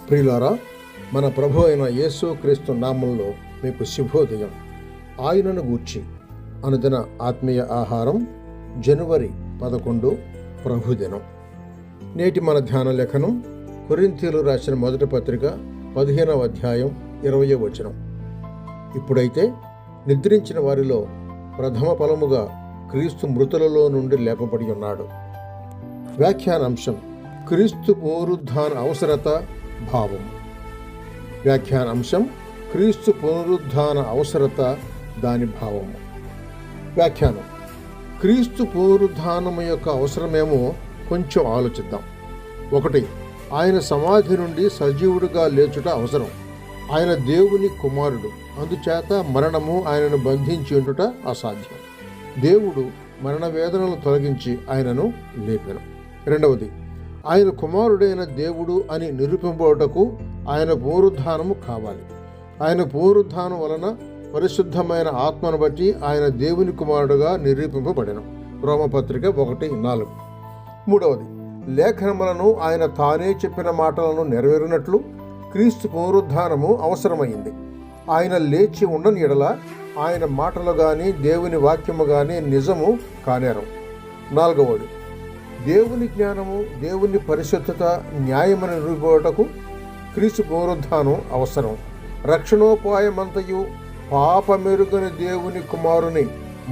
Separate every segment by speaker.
Speaker 1: ప్రియులారా, మన ప్రభు అయిన యేసు క్రీస్తు నామంలో మీకు శుభోదయం. ఆయనను గూర్చి అనుదిన ఆత్మీయ ఆహారం జనవరి 11 ప్రభుదినం. నేటి మన ధ్యాన లేఖనం కొరింథీయులకు రాసిన మొదటి పత్రిక 15వ అధ్యాయం 20వ వచనం. ఇప్పుడైతే నిద్రించిన వారిలో ప్రథమ ఫలముగా క్రీస్తు మృతులలో నుండి లేపబడి ఉన్నాడు. వ్యాఖ్యానాంశం: క్రీస్తు పునరుద్ధాన అవసరత భావం. వ్యాఖ్యానాంశం: క్రీస్తు పునరుద్ధాన అవసరత, దాని భావము. వ్యాఖ్యానం: క్రీస్తు పునరుద్ధానము యొక్క అవసరమేమో కొంచెం ఆలోచిద్దాం. 1. ఆయన సమాధి నుండి సజీవుడిగా లేచుట అవసరం. ఆయన దేవుని కుమారుడు, అందుచేత మరణము ఆయనను బంధించి ఉండుట అసాధ్యం. దేవుడు మరణ వేదనలు తొలగించి ఆయనను లేపెను. 2. ఆయన కుమారుడైన దేవుడు అని నిరూపింపబడుటకు ఆయన పునరుద్ధానము కావాలి. ఆయన పునరుద్ధానం వలన పరిశుద్ధమైన ఆత్మను బట్టి ఆయన దేవుని కుమారుడుగా నిరూపింపబడెను. రోమపత్రిక 1:4. 3. లేఖనములను ఆయన తానే చెప్పిన మాటలను నెరవేరినట్లు క్రీస్తు పునరుద్ధానము అవసరమైంది. ఆయన లేచి ఉండని ఎడల ఆయన మాటలు గాని దేవుని వాక్యము గాని నిజము కానేరం. 4. దేవుని జ్ఞానము, దేవుని పరిశుద్ధత, న్యాయమని నిరూపించుటకు క్రీస్తు పునరుద్ధానం అవసరం. రక్షణోపాయమంతయు పాపమెరుగని దేవుని కుమారుని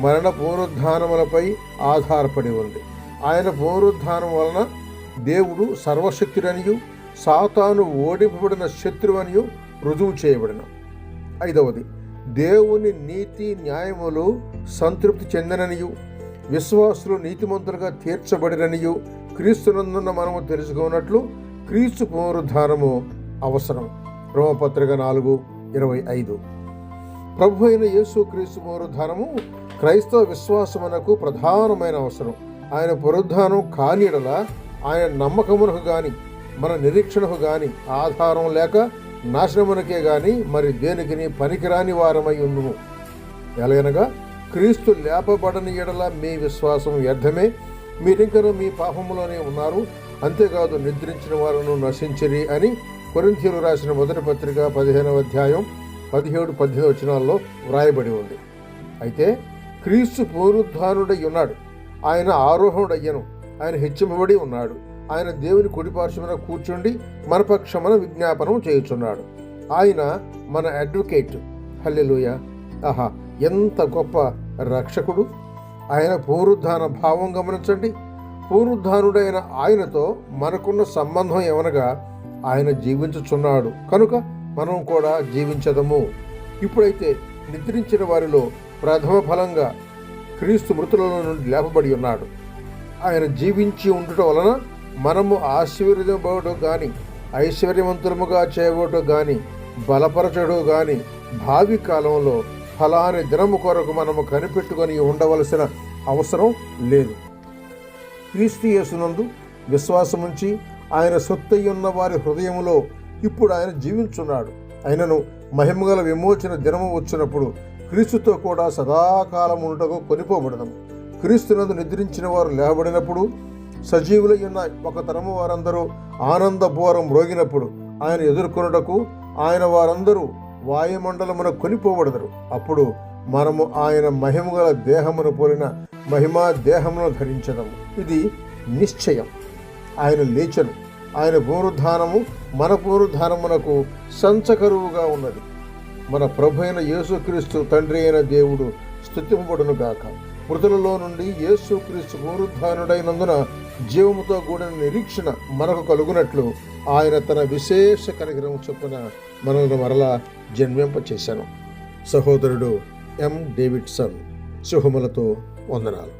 Speaker 1: మరణ పునరుద్ధానములపై ఆధారపడి ఉంది. ఆయన పునరుద్ధానం వలన దేవుడు సర్వశక్తుడనియు సాతాను ఓడింపబడిన శత్రువనియు రుజువు చేయబడిన. 5. దేవుని నీతి న్యాయములు సంతృప్తి చెందననియు విశ్వాసులు నీతిమంతులుగా తీర్చబడిననియు క్రీస్తునందున్న మనము తెలుసుకున్నట్లు క్రీస్తు పునరుద్ధానము అవసరం. రోమపత్రిక 4:25. ప్రభు అయిన యేసు క్రీస్తు పునరుద్ధానము క్రైస్తవ విశ్వాసమునకు ప్రధానమైన అవసరం. ఆయన పునరుద్ధానం కానియడల ఆయన నమ్మకమునకు గాని మన నిరీక్షణకు గాని ఆధారం లేక నాశనమునకే గాని మరి దేనికిని పనికిరాని వారమై ఉండును. ఎలాగనగా క్రీస్తు లేపబడని ఎడల మీ విశ్వాసం వ్యర్థమే, మీరింకనూ మీ పాపములోనే ఉన్నారు, అంతేకాదు నిద్రించిన వారును నశించిరి అని కొరింథీయులకు రాసిన మొదటి పత్రిక 15వ అధ్యాయం 17-18 వచనాల్లో వ్రాయబడి ఉంది. అయితే క్రీస్తు పునరుద్ధానుడై ఉన్నాడు. ఆయన ఆరోహణుడయ్యను. ఆయన హెచ్చింపబడి ఉన్నాడు. ఆయన దేవుని కుడిపార్శ్వమున కూర్చుండి మన పక్షమున విజ్ఞాపనం చేయుచున్నాడు. ఆయన మన అడ్వకేట్. హల్లెలూయా! ఆహా, ఎంత గొప్ప రక్షకుడు! ఆయన పునరుద్ధాన భావం గమనించండి. పునరుద్ధానుడైన ఆయనతో మనకున్న సంబంధం ఏమనగా ఆయన జీవించుచున్నాడు కనుక మనం కూడా జీవించదము. ఇప్పుడైతే నిద్రించిన వారిలో ప్రథమ ఫలంగా క్రీస్తు మృతులలో నుండి లేపబడి ఉన్నాడు. ఆయన జీవించి ఉండటం వలన మనము ఆశీర్వదింపబడటం గాని, ఐశ్వర్యవంతులముగా చేయబడటం గాని, బలపరచడం గాని భావి కాలంలో ఫలాని దినము కొరకు మనము కనిపెట్టుకొని ఉండవలసిన అవసరం లేదు. క్రీస్తు యేసునందు విశ్వాసముంచి ఆయన సొత్తయ్యున్న వారి హృదయములో ఇప్పుడు ఆయన జీవించున్నాడు. ఆయనను మహిమగల విమోచన దినము వచ్చినప్పుడు క్రీస్తుతో కూడా సదాకాలం ఉండటకు కొనిపోబడదాం. క్రీస్తునందు నిద్రించిన వారు లేవబడినప్పుడు సజీవులై ఉన్న ఒక తరము వారందరూ ఆనంద బోరం మ్రోగినప్పుడు ఆయన ఎదుర్కొనుటకు ఆయన వారందరూ వాయుమండలమున కొనిపోబడదరు. అప్పుడు మనము ఆయన మహిమగల దేహమును పోలిన మహిమా దేహమును ధరించదము. ఇది నిశ్చయం. ఆయన లేచను. ఆయన పునరుద్ధానము మన పునరుద్ధానమునకు సంచకరువుగా ఉన్నది. మన ప్రభు అయిన యేసుక్రీస్తు తండ్రి అయిన దేవుడు స్తుతింపబడును గాక. మృతులలో నుండి యేసుక్రీస్తు పునరుద్ధానుడైనందున జీవముతో కూడిన నిరీక్షణ మనకు కలుగునట్లు ఆయన తన విశేష కనికరము చొప్పున మనల్ని మరలా జన్మింపచేశాను. సహోదరుడు ఎం. డేవిడ్సన్. శుభములతో వందనాలు.